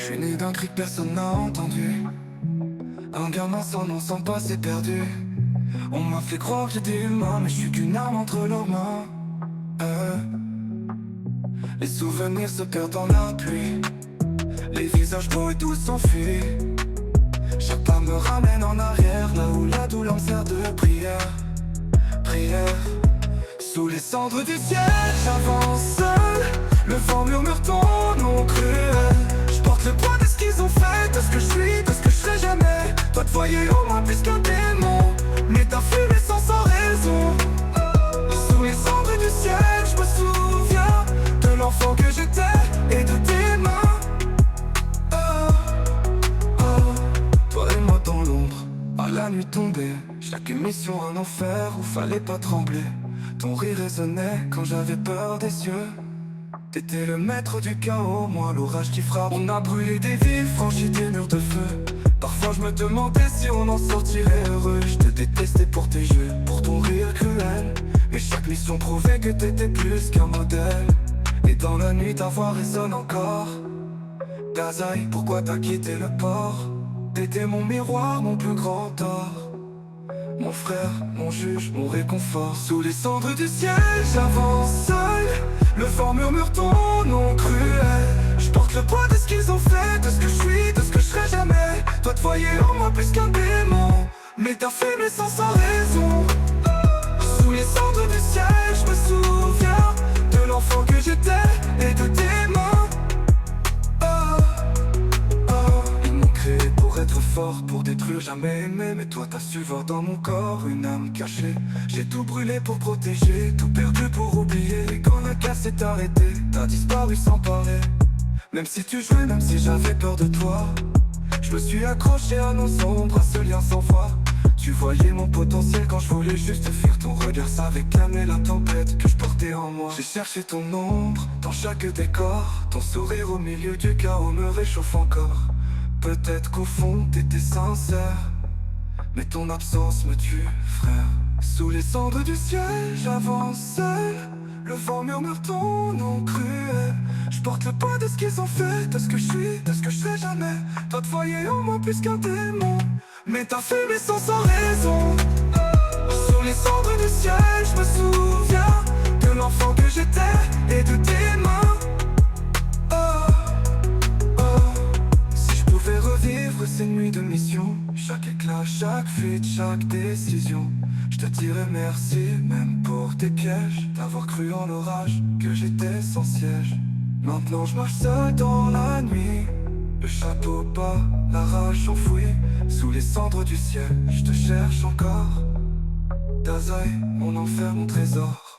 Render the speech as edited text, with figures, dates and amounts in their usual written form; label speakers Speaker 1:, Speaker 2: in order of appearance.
Speaker 1: Je suis né d'un cri que personne n'a entendu. Un gamin sans nom, sans passé perdu. On m'a fait croire que j'étais humain, mais je suis qu'une arme entre leurs mains. Les souvenirs se perdent dans la pluie. Les visages beaux et tous s'enfuient. Chaque pas me ramène en arrière, là où la douleur me sert de prière. Prière. Sous les cendres du ciel, j'avance seul. Le vent murmure ton nom cruel. Je porte le poids de ce qu'ils ont fait, de ce que je suis, de ce que je serai jamais. Toi te voyais au moins plus qu'un démon, mais t'as fumé sans raison. Sous les cendres du ciel, je me souviens de l'enfant que j'étais et de tes mains. Toi et moi dans l'ombre, à la nuit tombée. Chaque émission un enfer où fallait pas trembler. Ton rire résonnait quand j'avais peur des cieux. T'étais le maître du chaos, moi l'orage qui frappe. On a brûlé des vies, franchi des murs de feu. Parfois je me demandais si on en sortirait heureux. Je te détestais pour tes jeux, pour ton rire cruel. Mais chaque mission prouvait que t'étais plus qu'un modèle. Et dans la nuit ta voix résonne encore. Dazaï, pourquoi t'as quitté le port? T'étais mon miroir, mon plus grand tort. Mon frère, mon juge, mon réconfort. Sous les cendres du ciel, j'avance seul. Le vent murmure ton nom cruel. Je porte le poids de ce qu'ils ont fait, de ce que je suis, de ce que je serai jamais. Toi te voyais en moi plus qu'un démon, mais t'as fumé sans raison. Sous les cendres du ciel, je me souviens de l'enfant que j'étais et de tes mains. Ils m'ont créé pour être fort, pour détruire, jamais aimé. Mais toi t'as su voir dans mon corps une âme cachée. J'ai tout brûlé pour protéger, tout perdu pour oublier. Et quand la casse s'est arrêtée, t'as disparu sans parler. Même si tu jouais, même si j'avais peur de toi, je me suis accroché à nos ombres, à ce lien sans voix. Tu voyais mon potentiel quand je voulais juste fuir. Ton regard savait calmer la tempête que je portais en moi. J'ai cherché ton ombre dans chaque décor. Ton sourire au milieu du chaos me réchauffe encore. Peut-être qu'au fond t'étais sincère, mais ton absence me tue, frère. Sous les cendres du ciel, j'avance seul. Le vent murmure ton nom cruel. Je porte le poids de ce qu'ils ont fait, de ce que je suis, de ce que je serai jamais. Toi te voyais en moi plus qu'un démon, mais t'as fumé sans raison. Sous les cendres du ciel, je me souviens de l'enfant que j'étais et de tes mains. Si je pouvais revivre ces nuits de mission, chaque éclat, chaque fuite, chaque décision, je te dirais merci, même pour tes pièges, d'avoir cru en l'orage, que j'étais sans siège. Maintenant je marche seul dans la nuit, le chapeau bas, la rage enfouie. Sous les cendres du ciel, je te cherche encore. Dazaï, mon enfer, mon trésor.